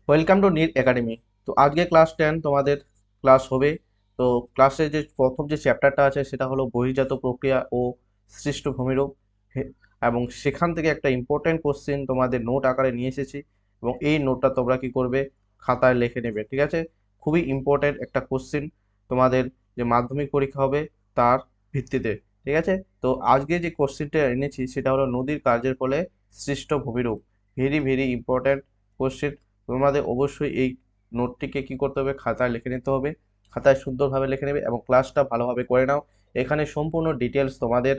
Welcome to NEET academy. তো আজকে class 10 তোমাদের ক্লাস হবে। তো ক্লাসের যে প্রথম যে চ্যাপ্টারটা আছে সেটা হলো বহির্জাত প্রক্রিয়া ও সৃষ্ট ভূমিরূপ। এবং সেখান থেকে একটা ইম্পর্টেন্ট কোশ্চেন তোমাদের নোট আকারে নিয়ে এসেছি, এবং এই নোটটা তোমরা কি করবে, খাতায় লিখে নেবে। ঠিক আছে, খুবই ইম্পর্টেন্ট একটা কোশ্চেন তোমাদের যে মাধ্যমিক পরীক্ষা হবে তার ভিত্তিতে। ঠিক আছে, তো আজকে যে কোশ্চেনটা এনেছি সেটা হলো নদীর কার্যের ফলে সৃষ্ট ভূমিরূপ। Very very important question. তোমাদের অবশ্যই এই নোটটিকে কি করতে হবে, খাতায় লিখে নিতে হবে। খাতায় সুন্দরভাবে লিখে নেবে এবং ক্লাসটা ভালোভাবে করে নাও। এখানে সম্পূর্ণ ডিটেলস তোমাদের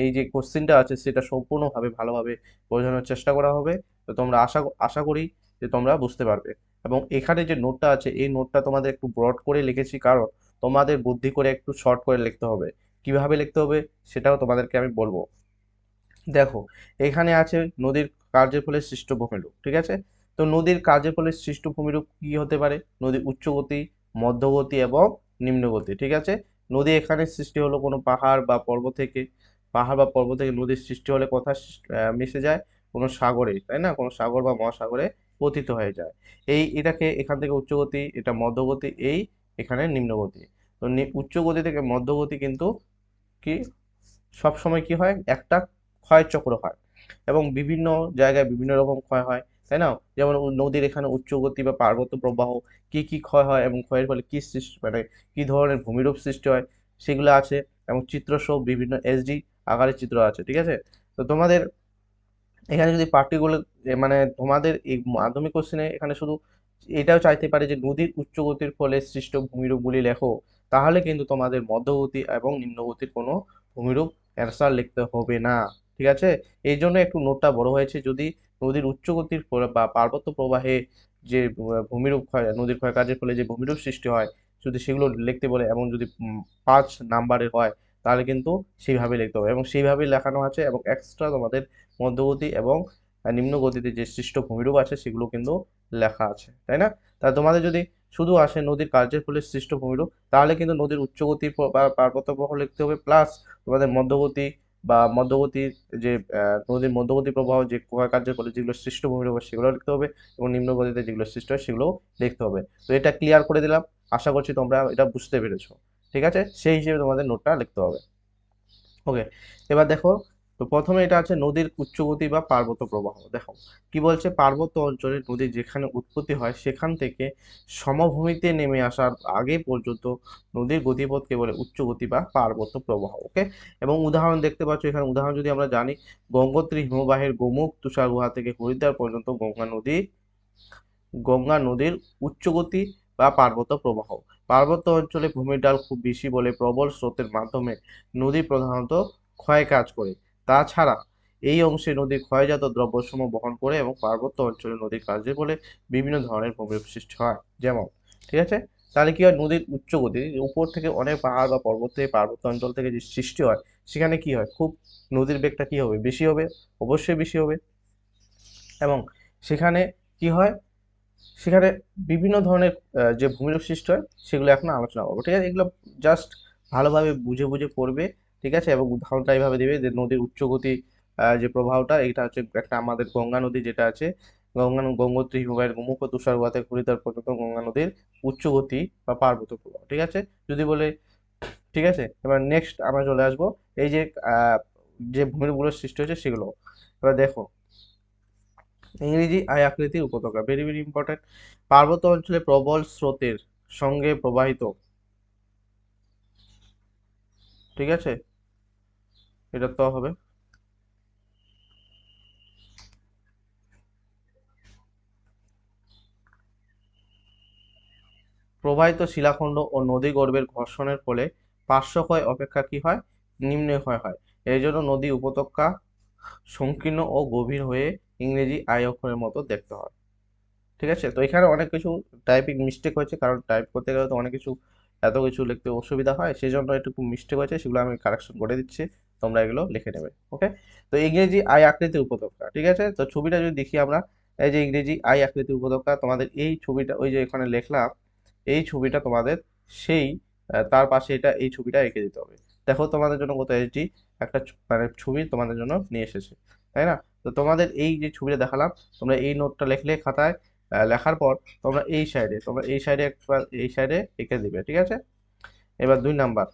এই যে কোশ্চেনটা আছে সেটা সম্পূর্ণভাবে ভালোভাবে বোঝানোর চেষ্টা করা হবে। তো তোমরা আশা আশা করি যে তোমরা বুঝতে পারবে। এবং এখানে যে নোটটা আছে এই নোটটা তোমাদের একটু ব্রড করে লিখেছি, কারণ তোমাদের বুদ্ধি করে একটু শর্ট করে লিখতে হবে। কিভাবে লিখতে হবে সেটাও তোমাদেরকে আমি বলবো। দেখো, এখানে আছে নদীর কার্যের ফলে সৃষ্ট ভূমিরূপ। ঠিক আছে, তো নদীর কার্যের ফলে সৃষ্ট ভূমিরূপ কি হতে পারে? নদীর উচ্চগতি, মধ্যগতি এবং নিম্নগতি। ঠিক আছে, নদী এখানে সৃষ্টি হলো কোনো পাহাড় বা পর্বত থেকে। পাহাড় বা পর্বত থেকে নদীর সৃষ্টি হলে কোথায় মিশে যায়? কোনো সাগরে, তাই না? কোনো সাগর বা মহাসাগরে পতিত হয়ে যায়। এটাকে এখান থেকে উচ্চগতি, এটা মধ্যগতি, এখানে নিম্নগতি। তো উচ্চগতি থেকে মধ্যগতি কিন্তু কি সব সময় কি হয়, একটা ক্ষয় চক্র হয়, এবং বিভিন্ন জায়গায় বিভিন্ন রকম ক্ষয় হয়, তাই না? যেমন নদীর এখানে উচ্চগতি বা পার্বত্য প্রবাহ, কি কি ক্ষয় হয় এবং ক্ষয়ের ফলে কি সৃষ্টি, মানে কি ধরনের ভূমিরূপ সৃষ্টি হয় সেগুলো আছে। এবং চিত্র সহ বিভিন্ন এসডি আকারের চিত্র আছে। ঠিক আছে, তো তোমাদের এখানে যদি পার্টিকুলার মানে তোমাদের এই মাধ্যমিক কোশ্চেনে এখানে শুধু এটাও চাইতে পারে যে নদীর উচ্চ গতির ফলে সৃষ্ট ভূমিরূপগুলি লেখো, তাহলে কিন্তু তোমাদের মধ্যগতি এবং নিম্নগতির কোনো ভূমিরূপ অ্যান্সার লিখতে হবে না। ঠিক আছে, এই জন্য একটু নোটটা বড় হয়েছে। যদি নদীর উচ্চ গতির বা পার্বত্য প্রবাহে যে ভূমিরূপ ক্ষয়, নদীর ক্ষয় কাজের ফলে যে ভূমিরূপ সৃষ্টি হয়, যদি সেগুলো লিখতে বলে এবং যদি 5 নাম্বারের হয়, তাহলে কিন্তু সেইভাবে লিখতে হবে, এবং সেইভাবেই লেখানো আছে। এবং এক্সট্রা তোমাদের মধ্যগতি এবং নিম্ন গতিতে যে সৃষ্ট ভূমিরূপ আছে সেগুলো কিন্তু লেখা আছে, তাই না? তা তোমাদের যদি শুধু আসে নদীর কার্যের ফলে সৃষ্ট ভূমিরূপ, তাহলে কিন্তু নদীর উচ্চগতি বা পার্বত্য প্রবাহ লিখতে হবে, প্লাস তোমাদের মধ্যগতি বা মধ্যগতির যে নদীর মধ্যগতি প্রবাহ যে কার্যের ফলে যেগুলো সৃষ্ট ভূমিরূপ হয় সেগুলো লিখতে হবে, এবং নিম্ন গতিতে যেগুলো সৃষ্ট হয় সেগুলো লিখতে হবে। তো এটা ক্লিয়ার করে দিলাম, আশা করছি তোমরা এটা বুঝতে পেরেছো। ঠিক আছে, সেই হিসেবে তোমাদের নোটটা লিখতে হবে। ওকে, এবার দেখো, তো প্রথমে এটা আছে নদীর উচ্চগতি বা পার্বত্য প্রবাহ। দেখো কি বলছে, পার্বত্য অঞ্চলে নদীর যেখানে উৎপত্তি হয় সেখান থেকে সমভূমিতে নেমে আসার আগে পর্যন্ত নদীর গতিপথকে বলে উচ্চগতি বা পার্বত্য প্রবাহ। ওকে, এবং উদাহরণ দেখতে পাচ্ছ এখানে। উদাহরণ যদি আমরা জানি, গঙ্গোত্রী হিমবাহের গোমুখ তুষার গুহা থেকে হরিদ্বার পর্যন্ত গঙ্গা নদীর উচ্চগতি বা পার্বত্য প্রবাহ। পার্বত্য অঞ্চলে ভূমির ঢাল খুব বেশি বলে প্রবল স্রোতের মাধ্যমে নদী প্রধানত ক্ষয় কাজ করে। তাছাড়া এই অংশে নদী ক্ষয়জাত দ্রব্যসমূহ বহন করে, এবং পার্বত্য অঞ্চলে নদীর কার্যের ফলে বিভিন্ন ধরনের ভূমিরূপ সৃষ্টি হয়। যেমন, ঠিক আছে, তাহলে কি হয়, নদীর উচ্চগতি উপর থেকে অনেক পাহাড় বা পর্বত থেকে, পার্বত্য অঞ্চল থেকে যে সৃষ্টি হয়, সেখানে কি হয়, খুব নদীর বেগটা কি হবে, বেশি হবে, অবশ্যই বেশি হবে। এবং সেখানে কি হয়, সেখানে বিভিন্ন ধরনের যে ভূমিরূপ সৃষ্টি হয় সেগুলো এখন আলোচনা করবো। ঠিক আছে, এগুলো জাস্ট ভালোভাবে বুঝে বুঝে পড়বে। ঠিক আছে, এবং উদাহরণটা এইভাবে দেবে যে নদীর উচ্চগতি যে প্রবাহটা, এটা হচ্ছে একটা আমাদের গঙ্গা নদী যেটা আছে, গঙ্গোত্রী হিমবাহের গোমুখ ও তুষারপাতে হরিদ্বার পর্যন্ত গঙ্গা নদীর উচ্চগতি বা পার্বত্য প্রবাহ। ঠিক আছে, যদি বলে, ঠিক আছে, এবার নেক্সট আমরা চলে আসবো এই যে যে ভূমিরূপগুলোর সৃষ্টি হয়েছে সেগুলো। এবার দেখো, ইংরেজি আই আকৃতির উপত্যকা, ভেরি ভেরি ইম্পর্টেন্ট। পার্বত্য অঞ্চলে প্রবল স্রোতের সঙ্গে প্রবাহিত, ঠিক আছে, এটা তো হবে। প্রবাহিত শিলাখণ্ড ও নদীগর্ভের ঘর্ষণের ফলে পার্শ্বক্ষয় অপেক্ষা কি হয়, নিম্নক্ষয় হয়। এই জন্য নদী উপত্যকা সংকীর্ণ ও গভীর হয়ে ইংরেজি আই অক্ষরের মতো দেখতে হয়। ঠিক আছে, তো এখানে অনেক কিছু টাইপিং মিস্টেক হয়েছে, কারণ টাইপ করতে গেলে তো অনেক কিছু, এত কিছু লিখতে অসুবিধা হয়, সেই জন্য একটু মিস্টেক হয়েছে, সেগুলো আমি কারেকশন করে দিচ্ছি, তোমরা এগুলো লিখে নেবে। ওকে, তো ইংরেজি আই আকৃতির উপত্যকা। ঠিক আছে, তো ছবিটা যদি দেখি আমরা, এই যে ইংরেজি আই আকৃতির উপত্যকা, তোমাদের এই ছবিটা ওই যে এখানে লিখলাম, এই ছবিটা তোমাদের সেই তার পাশে এটা এই ছবিটা এঁকে দিতে হবে। দেখো তোমাদের জন্য কত এইচডি একটা মানে ছবি তোমাদের জন্য নিয়ে এসেছে, তাই না? তো তোমাদের এই যে ছবিটা দেখালাম, তোমরা এই নোটটা লিখলে খাতায়, লেখার পর তোমরা এই সাইডে একবার এই সাইডে এঁকে দিবে, ঠিক আছে। এবার 2 নাম্বার,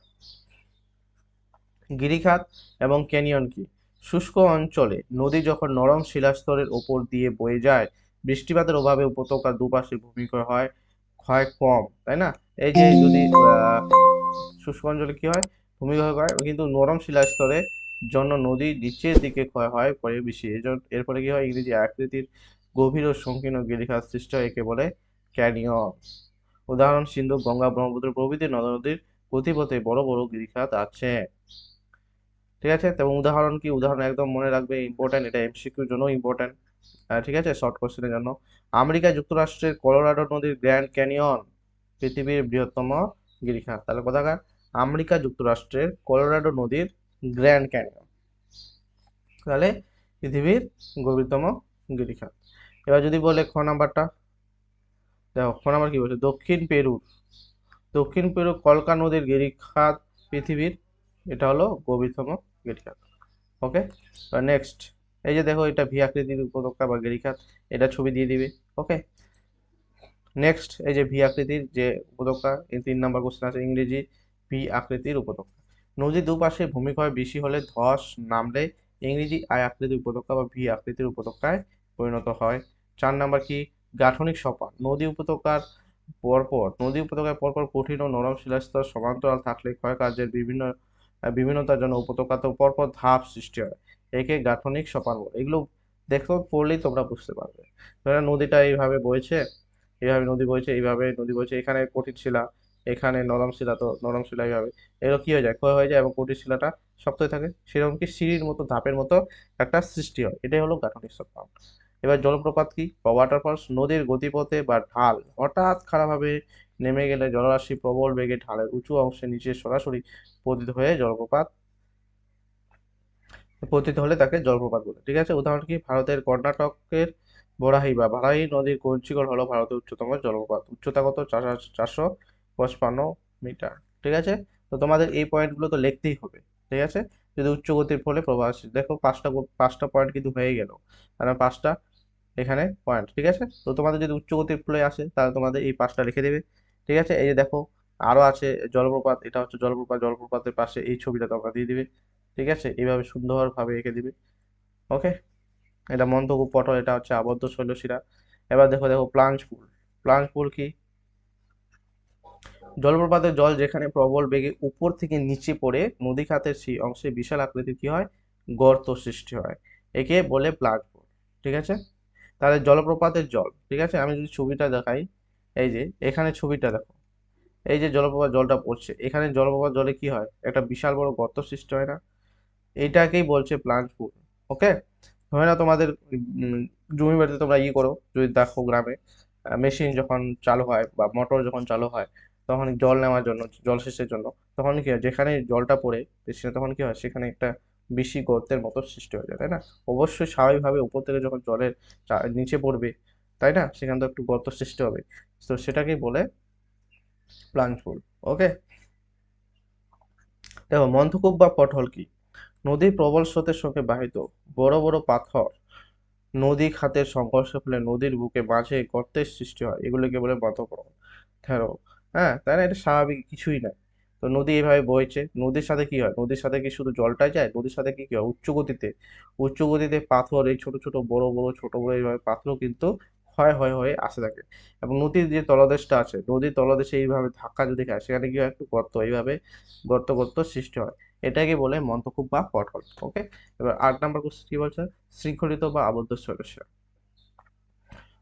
গিরিখাত এবং ক্যানিয়ন কি? শুষ্ক অঞ্চলে নদী যখন নরম শিলাস্তরের ওপর দিয়ে বয়ে যায়, বৃষ্টিপাতের অভাবে উপত্যকার দুপাশে ভূমিক্ষয় হয়, ক্ষয় কম, তাই না? এই যে যদি শুষ্ক অঞ্চলে কি হয়, ভূমিক্ষয় হয়, কিন্তু নরম শিলাস্তরের জন্য নদী নিচের দিকে ক্ষয় হয় পরে বেশি, এর ফলে কি হয়, ইংরেজি আকৃতির গভীর ও সংকীর্ণ গিরিখাত সৃষ্টি হয়, একে বলে ক্যানিয়ন। উদাহরণ সিন্ধু, গঙ্গা, ব্রহ্মপুত্র প্রভৃতি নদ-নদীর গতিপথে বড় বড় গিরিখাত আছে, ঠিক আছে। এবং উদাহরণ কি? উদাহরণ একদম মনে রাখবে, ইম্পর্টেন্ট, এটা এমসিকিউর জন্য ইম্পর্টেন্ট, ঠিক আছে, শর্ট কোশ্চেনের জন্য। আমেরিকা যুক্তরাষ্ট্রের কলোরাডো নদীর গ্র্যান্ড ক্যানিয়ন পৃথিবীর বৃহত্তম গিরিখাত। তাহলে কোথাকার? আমেরিকা যুক্তরাষ্ট্রের কলোরাডো নদীর গ্র্যান্ড ক্যানিয়ন তাহলে পৃথিবীর গভীরতম গিরিখাত। এবার যদি বলে খ নাম্বারটা, দেখো খ নাম্বার কি বলছে, দক্ষিণ পেরু কলকা নদীর গিরিখাত পৃথিবীর, এটা হলো গভীরতম গিরিখাত। ওকে, নেক্সট, এই যে দেখো এটা ভি আকৃতির উপত্যকা বা গিরিখাত, এটা ছবি দিয়ে দিবে। ওকে, নেক্সট, এই যে ভি আকৃতির যে উপত্যকা, এই 3 নাম্বার কোশ্চেন আছে, ইংরেজি ভি আকৃতির উপত্যকা। নদীর দুপাশে ভূমিক্ষয় বেশি হলে ধস নামলে ইংরেজি আই আকৃতির উপত্যকা বা ভি আকৃতির উপত্যকায় পরিণত হয়। 4 নাম্বার কি? গাঠনিক সোপান। নদী উপত্যকায় পরপর কঠিন ও নরম শিলাস্তর সমান্তরাল থাকলে ক্ষয়কার্যের বিভিন্নতার জন্য উপত্যকাতেও পরপর ধাপ সৃষ্টি হয়, একে গাঠনিক সোপান বলে। এগুলো দেখো, পড়লেই তোমরা বুঝতে পারবে। ধরো নদীটা এইভাবে বইছে, এইভাবে নদী বইছে, এখানে কঠিন শিলা, এখানে নরম শিলা, তো নরম শিলা এইভাবে, এগুলো কি হয়ে যায়, ক্ষয় হয়ে যায়, এবং কঠিন শিলাটা শক্ত হয়ে থাকে, সেরকম কি সিঁড়ির মতো, ধাপের মতো একটা সৃষ্টি হয়, এটাই হলো গাঠনিক সোপান। এবার জলপ্রপাত কি বা ওয়াটারফলস? নদীর গতিপথে বা ঢাল হঠাৎ খাড়াভাবে নেমে গেলে জলরাশি প্রবল বেগে ঢালের উঁচু অংশে নিচে সরাসরি পতিত হলে তাকে জলপ্রপাত বলে, ঠিক আছে। উদাহরণ কি? ভারতের কর্ণাটকের বারাহি নদীর কঞ্চিকল হলো ভারতের উচ্চতম জলপ্রপাত, উচ্চতা কত? 455 মিটার, ঠিক আছে। তো তোমাদের এই পয়েন্টগুলো তো লিখতেই হবে, ঠিক আছে। যদি উচ্চ গতির ফলে প্রবাহ আসে, দেখো পাঁচটা পয়েন্ট কিন্তু হয়ে গেল, কারণ পাঁচটা এখানে পয়েন্ট, ঠিক আছে। তো তোমাদের যদি উচ্চ গতির ফলে আসে তাহলে তোমাদের এই পাঁচটা লিখে দেবে, ঠিক আছে। এই যে দেখো আরো আছে জলপ্রপাত, এটা হচ্ছে জলপ্রপাতের পাশে এই ছবিটা তোমরা দিয়ে দিবে, ঠিক আছে, এইভাবে সুন্দরভাবে এঁকে দিবে। ওকে, এটা মন্তকূপ পটল, এটা হচ্ছে আবদ্ধ শৈলশিরা। এবার দেখো দেখো প্লাঞ্চ পুল কি? জলপ্রপাতের জল যেখানে প্রবল বেগে উপর থেকে নিচে পড়ে নদী খাতের সেই অংশে বিশাল আকৃতির কি হয়, গর্ত সৃষ্টি হয়, একে বলে প্লাঞ্চ পুল, ঠিক আছে। তাহলে জলপ্রপাতের জল, ঠিক আছে, আমি যদি ছবিটা দেখাই, এই যে এখানে ছবিটা দেখো, এই যে জলপ্রপাত জলটা পড়ছে, এখানে জলপ্রপাত জলে কি হয়, একটা বিশাল বড় গর্ত সৃষ্টি হয় না, এইটাকেই বলছে প্লান্ট পুল। ওকে, ধরে নাও তোমাদের জমি বাড়িতে তোমরা করো, যদি দেখো গ্রামে মেশিন যখন চালু হয় বা মোটর যখন চালু হয়, তখন জল নেওয়ার জন্য, জলসেচের জন্য, তখন কি হয়, যেখানে জলটা পড়ে তখন কি হয়, সেখানে একটা বেশি গর্তের মতো সৃষ্টি হয়ে যায়, তাই না? অবশ্যই স্বাভাবিকভাবে উপর থেকে যখন জলের নিচে পড়বে, তাই না, সেখানে তো একটু গর্ত সৃষ্টি হবে, তো সেটাকেই বলে প্লান্ট পুল। ওকে, দেখো মন্থকূপ বা পটল কি? নদীর প্রবল স্রোতের সঙ্গে বাহিত বড় বড় পাথর নদী খাতের সংঘর্ষের ফলে নদীর বুকে মাঝে গর্তের সৃষ্টি হয়, এগুলোকে বলে পথপ্রবাহ। ধরো, হ্যাঁ, তাই না, এটা স্বাভাবিক কিছুই না। তো নদী এইভাবে বইছে, নদীর সাথে কি হয়, নদীর সাথে কি শুধু জলটাই যায়, নদীর সাথে কি কি হয়, উচ্চ গতিতে পাথর, এই ছোট ছোট ছোট বড় এইভাবে পাথরও কিন্তু ক্ষয় হয়ে হয়ে আসে থাকে। এবং নদীর যে তলদেশটা আছে, নদীর তলদেশে এইভাবে ধাক্কা যদি খায়, সেখানে কি হয়, একটু গর্ত, এইভাবে গর্ত গর্ত সৃষ্টি হয়, এটাকে বলে মন্থকূপ বা পটল। ওকে, এবার 8 নাম্বার কোশ্চেন কি বলছে, শৃঙ্খলিত বা আবদ্ধ শৈলশিরা।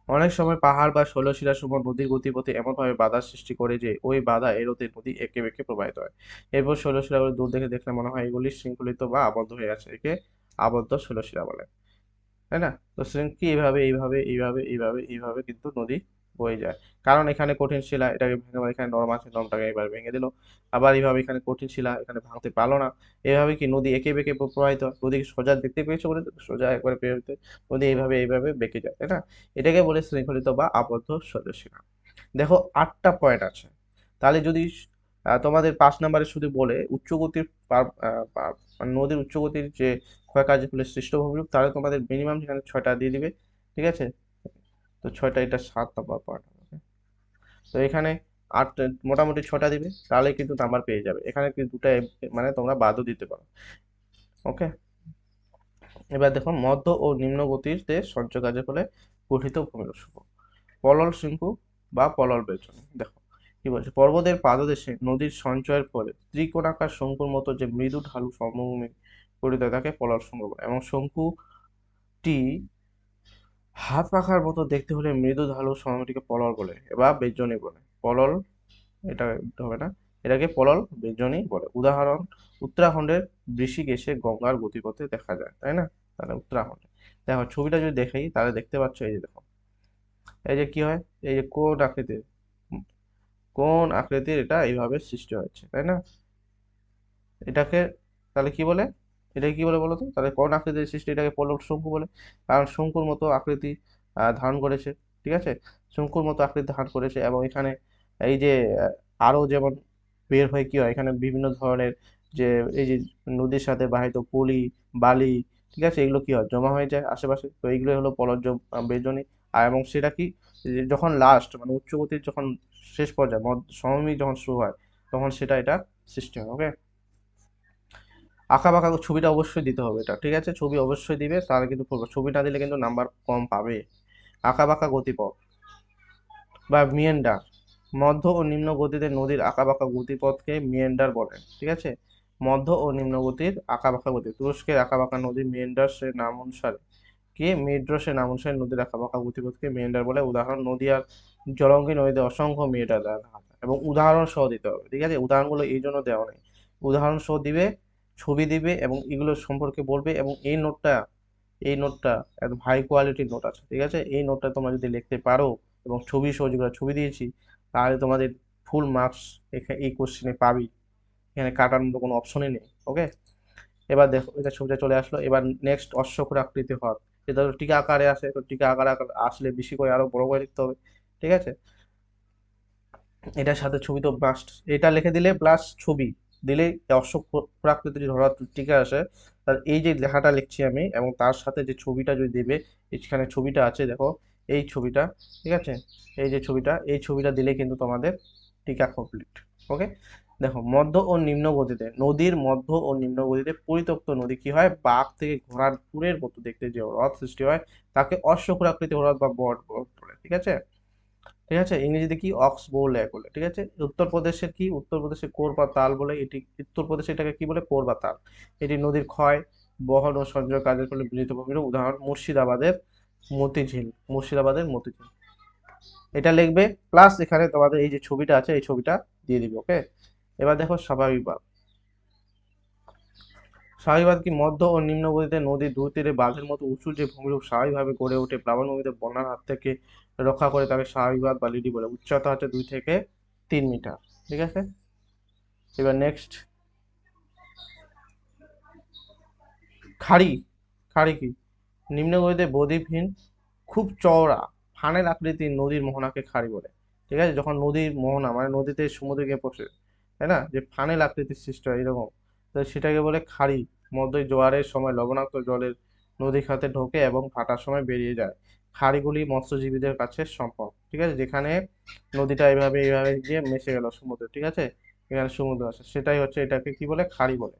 অনেক সময় পাহাড় বা শৈলশিরাসমূহ নদীর গতিপথে এমনভাবে বাধার সৃষ্টি করে যে ওই বাধা এড়োতে নদী এঁকে বেঁকে প্রবাহিত হয়। এরপর শৈলশিরাগুলো দূর থেকে দেখলে মনে হয় এগুলি শৃঙ্খলিত বা আবদ্ধ হয়ে আছে, একে আবদ্ধ শৈলশিরা বলে, তাই না? তো কি এইভাবে কিন্তু নদী বয়ে যায়, কারণ এখানে কঠিন শিলা, এটাকে ভেঙে, এখানে নরম আছে, নরমটাকে এবার ভেঙে দিল, আবার এইভাবে এখানে কঠিন শিলা, এখানে ভাঙতে পারলো না, এইভাবে কি নদী এঁকে বেঁকে প্রবাহিত হয়। নদী কি সোজা দেখতে পেয়েছো বলে সোজা একবারে পেরোতে, নদী এইভাবে বেঁকে যায়, তাই না? এটাকে বলে শৃঙ্খলিত বা আবদ্ধ শৈলশিরা। দেখো 8টা পয়েন্ট আছে, তাহলে যদি তোমাদের 5 নাম্বারে শুধু বলে উচ্চ গতির মানে নদীর উচ্চ গতির যে ক্ষয়কার্যের ফলে সৃষ্ট ভূমিরূপ, তাহলে তোমাদের মিনিমাম সেখানে 6টা দিয়ে দিবে, ঠিক আছে। তো 6টা, এটা 7 নাম্বার পার্ট হবে। তো এখানে 8, মোটামুটি 6টা দিবে, তাহলে কিন্তু নাম্বার পেয়ে যাবে। এখানে কিন্তু দুটো মানে তোমরা বাদও দিতে পারো। ওকে, এবার দেখো মধ্য ও নিম্ন গতিতে সঞ্চয় কাজের ফলে গঠিত ভূমিরূপ সমূহ। পলল শঙ্কু বা পলল বেষ্টনী। দেখো কি বলছে, পর্বতের পাদদেশে নদীর সঞ্চয়ের ফলে ত্রিকোণাকার শঙ্কুর মতো যে মৃদু ঢালু সমভূমি গঠিত থাকে পলল শঙ্কু বলে। এবং শঙ্কুটি হাত পাখার মতো দেখতে হলে মৃদু ঢালু সমভূমিটিকে পলল বলে বা বেষ্টনী বলে। পলল, এটা হবে না, এটাকে পলল বেষ্টনী বলে। উদাহরণ, উত্তরাখণ্ডের ঋষিকেশে গঙ্গার গতিপথে দেখা যায়, তাই না? তাহলে উত্তরাখণ্ডে দেখো ছবিটা যদি দেখাই তাহলে দেখতে পাচ্ছ, এই যে দেখো, এই যে কি হয়, এই যে কোণ আকৃতির, কোণ আকৃতির এটা এইভাবে সৃষ্টি হয়েছে, তাই না? এটাকে তাহলে কি বলে, এটাকে কি বলে বলো তো? তাহলে কোণ আকৃতির সৃষ্টি, এটাকে পলল শঙ্কু বলে। কারণ শঙ্কুর মতো আকৃতি ধারণ করেছে, ঠিক আছে? শঙ্কুর মতো আকৃতি ধারণ করেছে, এবং এখানে এই যে আরো যেমন বের হয়ে কি হয়, এখানে বিভিন্ন ধরনের যে এই যে নদীর সাথে বাহিত পলি, বালি, ঠিক আছে, এগুলো কি হয়, জমা হয়ে যায় আশেপাশে। তো এইগুলো হলো পলজ্জ বেষ্টনী। আর এবং সেটা কি, যে যখন লাস্ট মানে উচ্চগতির যখন শেষ পর্যায়ে সমভূমি যখন শুরু হয়, তখন সেটা এটা সৃষ্টি হয়। ওকে, আঁকা বাঁকা ছবিটা অবশ্যই দিতে হবে, এটা ঠিক আছে, ছবি অবশ্যই দিবে, তাহলে কিন্তু করবে, ছবি না দিলে কিন্তু নাম্বার কম পাবে। আঁকা বাঁকা গতিপথ বা মিয়েন্ডার, মধ্য ও নিম্ন গতিতে নদীর আঁকা বাঁকা গতিপথকে মিয়েন্ডার বলে, ঠিক আছে? মধ্য ও নিম্ন গতির আঁকা বাঁকা গতি, তুরস্কের আঁকা বাঁকা নদী মিয়েন্ডার নাম অনুসারে মেড্রসের নাম অনুসারে নদীর আঁকা বাঁকা গতিপথকে মিয়েন্ডার বলে। উদাহরণ, নদীয়ার জলঙ্গি নদীতে অসংখ্য মিয়েন্ডার দেখা যায়। এবং উদাহরণ সহ দিতে হবে, ঠিক আছে? উদাহরণগুলো এই জন্য দেওয়া নেই, উদাহরণ সহ দিবে, ছবি দিবে, এবং এগুলো সম্পর্কে বলবে। এবং এই নোটটা একদম হাই কোয়ালিটির নোট আছে, ঠিক আছে? এই নোটটা তোমরা যদি লিখতে পারো এবং ছবি সহ যেগুলো ছবি দিয়েছি, তাহলে তোমাদের ফুল মার্কস এই কোশ্চেনে পাবি, এখানে কাটার মতো কোনো অপশনই নেই। ওকে, এবার দেখো এটা ছবিটা চলে আসলো। এবার নেক্সট অশ্বক্ষুর আকৃতি হ্রদ, এটা তো টিকা আকারে আসে, তো টিকা আকারে আসলে বেশি করে আরো বড় করে লিখতে হবে, ঠিক আছে? এটার সাথে ছবি তো মাস্ট, এটা লিখে দিলে প্লাস ছবি দিলেই অশ্বক্ষুর আকৃতির হ্রদ টিকা আসে। তার এই যে লেখাটা লিখছি আমি, এবং তার সাথে যে ছবিটা যদি দেবে, এখানে ছবিটা আছে দেখো, এই ছবিটা, ঠিক আছে, এই ছবিটা দিলে কিন্তু তোমাদের টিকা কমপ্লিট। ওকে, দেখো মধ্য ও নিম্ন গতিতে নদীর মধ্য ও নিম্ন গতিতে পরিত্যক্ত নদী কি হয়, বাঁক থেকে ঘোড়ার খুরের মতো দেখতে যে হ্রদ সৃষ্টি হয়, তাকে অশ্বক্ষুর আকৃতি হ্রদ বা বট বলে, ঠিক আছে? ঠিক আছে, ইংরেজিতে কি, অক্স বোw লেক বলে, ঠিক আছে? উত্তরপ্রদেশের কি, উত্তরপ্রদেশের কোর বা তাল বলে, এটি উত্তরপ্রদেশে এটাকে কি বলে, কোর বা তাল। এটি নদীর ক্ষয়, বহন ও সঞ্চয় কাজের ফলে মিলিত ভূমির উদাহরণ, মুর্শিদাবাদের মতিঝিল। এটা লিখবে, প্লাস এখানে তোমাদের এই যে ছবিটা আছে, এই ছবিটা দিয়ে দিবে। ওকে, এবার দেখো স্বাভাবিক বাঁধ। স্বাভাবিক বাঁধ কি, মধ্য ও নিম্ন গতিতে নদীর দুই তীরে বাঁধের মতো উঁচু যে ভূমিরূপ স্বাভাবিকভাবে গড়ে ওঠে প্লাবনভূমিতে বন্যার হাত থেকে রক্ষা করে, তাকে স্বাভাবিক বাঁধ বা লিডি বলে। উচ্চতা হচ্ছে 2 থেকে 3 মিটার, ঠিক আছে? এবার নেক্সট, খাড়ি। খাড়ি কি, নিম্ন গতিতে বদ্বীপহীন খুব চওড়া ফানেল আকৃতির নদীর মোহনাকে খাড়ি বলে, ঠিক আছে? যখন নদীর মোহনা মানে নদীতে সমুদ্রে গিয়ে পড়ছে, তাই না, যে ফানেল আকৃতির সৃষ্টি হয় এরকম, তো সেটাকে বলে খাড়ি। মধ্যে জোয়ারের সময় লবণাক্ত জলের নদী খাতে ঢোকে এবং ভাটার সময় বেরিয়ে যায়। খাড়িগুলি মৎস্যজীবীদের কাছে সম্পদ, ঠিক আছে? যেখানে নদীটা এইভাবে এইভাবে গিয়ে মিশে গেল সমুদ্রে, ঠিক আছে, এখানে সমুদ্র আছে, সেটাই হচ্ছে, এটাকে কি বলে, খাড়ি বলে।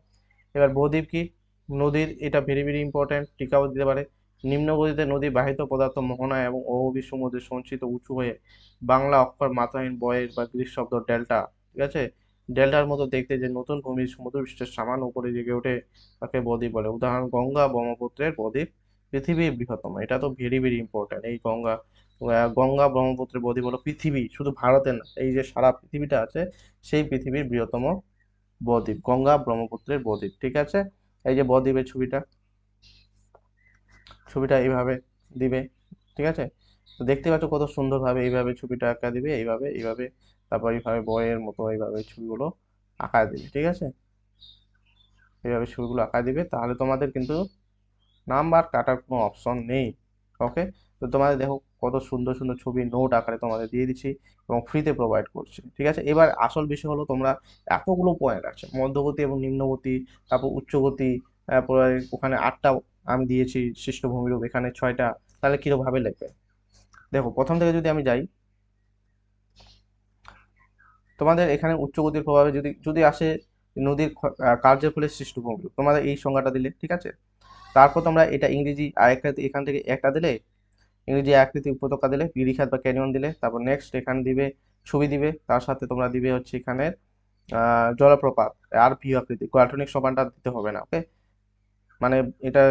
এবার বদ্বীপ কি, নদীর, এটা ভেরি ভেরি ইম্পর্টেন্ট, টিকাও দিতে পারে। নিম্ন গতিতে নদী বাহিত পদার্থ মোহনা এবং অগভীর সমুদ্রে সঞ্চিত উঁচু হয়ে বাংলা অক্ষর মাত্রাহীন বয়ের বা গ্রিক শব্দ ডেল্টা, ঠিক আছে, ডেল্টার মতো দেখতে যে নতুন ভূমির সমুদ্রপৃষ্ঠের সামান্য উপরে জেগে ওঠে, তাকে বদ্বীপ বলে। উদাহরণ, গঙ্গা ব্রহ্মপুত্রের বদ্বীপ পৃথিবীর বৃহত্তম। এটা তো ভেরি ভেরি ইম্পর্টেন্ট, এই গঙ্গা ব্রহ্মপুত্রের বদ্বীপ হলো পৃথিবী, শুধু ভারতের না, এই যে সারা পৃথিবীটা আছে, সেই পৃথিবীর বৃহত্তম বদ্বীপ গঙ্গা ব্রহ্মপুত্রের বদ্বীপ, ঠিক আছে? এই যে বদ্বীপের ছবিটা এইভাবে দিবে, ঠিক আছে? তো দেখতে পাচ্ছ কত সুন্দরভাবে এইভাবে ছবিটা আঁকা দিবে, এইভাবে তারপর এইভাবে বইয়ের মতো এইভাবে ছবিগুলো আঁকা দিবে, ঠিক আছে? এইভাবে ছবিগুলো আঁকা দিবে, তাহলে তোমাদের কিন্তু নাম্বার কাটার কোনো অপশন নেই। ওকে, তো তোমাদের দেখো কত সুন্দর সুন্দর ছবি নোট আকারে তোমাদের দিয়ে দিচ্ছি এবং ফ্রিতে প্রোভাইড করছি, ঠিক আছে? এবার আসল বিষয় হলো, তোমরা এতগুলো পয়েন্ট আছে, মধ্যগতি এবং নিম্নগতি, তারপর উচ্চগতি, তারপরে ওখানে 8টা আমি দিয়েছি সৃষ্ট ভূমিরূপ, এখানে 6টা, তাহলে কিরকম ভাবে লিখবে? দেখো প্রথম থেকে যদি আমি যাই, তোমাদের এখানে উচ্চ গতির প্রভাবে যদি যদি আসে নদীর কার্যের ফলে সৃষ্ট ভূমিরূপ, তোমাদের এই সংজ্ঞাটা দিলে, ঠিক আছে। তারপর তোমরা এটা ইংরেজি আরেকটা এখান থেকে একটা দিলে, ইংরেজি আকৃতি উপত্যকা দিলে, গিরিখাত বা ক্যানিয়ন দিলে, তারপর নেক্সট এখানে দিবে ছবি দিবে, তার সাথে তোমরা দিবে হচ্ছে এখানে জলপ্রপাত আর ভি আকৃতি, গাঠনিক সোপানটা দিতে হবে না, ওকে। মানে এটা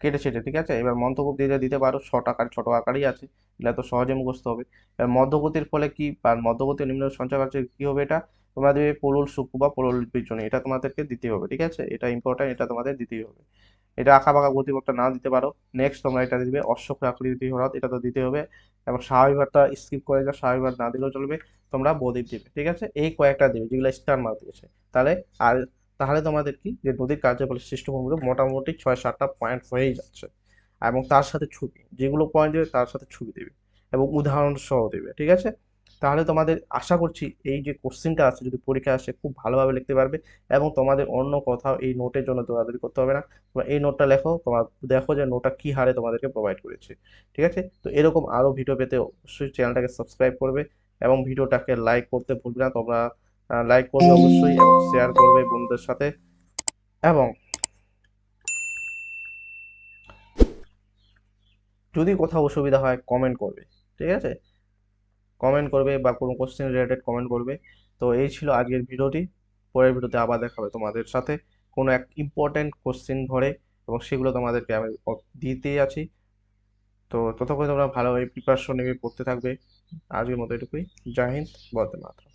কেটে ছেটে, ঠিক আছে। এবার মন্তব্য দিয়ে দিতে পারো, শর্ট আকার ছোট আকারই আছে, এটা তো সহজে মুখস্থ হবে। এবার মধ্যগতির ফলে কি, বা মধ্যগতি ও নিম্ন সঞ্চয় কার্যে কি হবে, এটা তোমরা দেবে পলল সুক্কু বা পলল বীজনী, এটা তোমাদেরকে দিতে হবে, ঠিক আছে। এটা ইম্পর্টেন্ট, এটা তোমাদের দিতেই হবে। এটা আঁকা বাঁকা গতিপথটা না দিতে পারো, নেক্সট তোমরা এটা দিবে অশ্বক্ষুর আকৃতি হ্রদ, এটা তো দিতে হবে। এবং স্বাভাবিকভারটা স্কিপ করে যাও, স্বাভাবিকভার না দিলেও চলবে, তোমরা বদ্বীপ দিবে, ঠিক আছে। এই কয়েকটা দিবে যেগুলো স্টার মার্ক দিয়েছে। তাহলে আর তাহলে তোমাদের কি, যে নদীর কার্যফলে সৃষ্ট ভূমিরূপ মোটামুটি 6-7টা পয়েন্ট হয়েই যাচ্ছে। এবং তার সাথে ছবি, যেগুলো পয়েন্ট দেবে তার সাথে ছবি দেবে এবং উদাহরণ সহ দেবে, ঠিক আছে। তাহলে তোমাদের আশা করছি এই যে কোশ্চেনটা আছে যদি পরীক্ষা আসে খুব ভালোভাবে লিখতে পারবে, এবং তোমাদের অন্য কোথাও এই নোটের জন্য দৌড়াদৌড়ি করতে হবে না। তোমরা এই নোটটা লেখো, তোমার দেখো যে নোটটা কি হারে তোমাদেরকে প্রোভাইড করেছে, ঠিক আছে। তো এরকম আরো ভিডিও পেতে অবশ্যই চ্যানেলটাকে সাবস্ক্রাইব করবে এবং ভিডিওটাকে লাইক করতে ভুলবে না তোমরা। লাইক করবে অবশ্যই এবং শেয়ার করবে বন্ধুদের সাথে। এবং যদি কোথাও অসুবিধা হয় কমেন্ট করবে, ঠিক আছে। কমেন্ট করবে বা কোনো কোশ্চেন রিলেটেড কমেন্ট করবে। তো এই ছিল আজকের ভিডিওটি। পরের ভিডিওতে আবার দেখা হবে তোমাদের সাথে কোনো এক ইম্পর্টেন্ট কোশ্চেন ধরে, এবং সেগুলো তোমাদেরকে আমি দিতেই আছি। তো ততক্ষণ তোমরা ভালোভাবে প্রিপারেশন নেবে, পড়তে থাকবে। আজকের মতো এটুকুই। জয় হিন্দ, বন্দে মাতরম।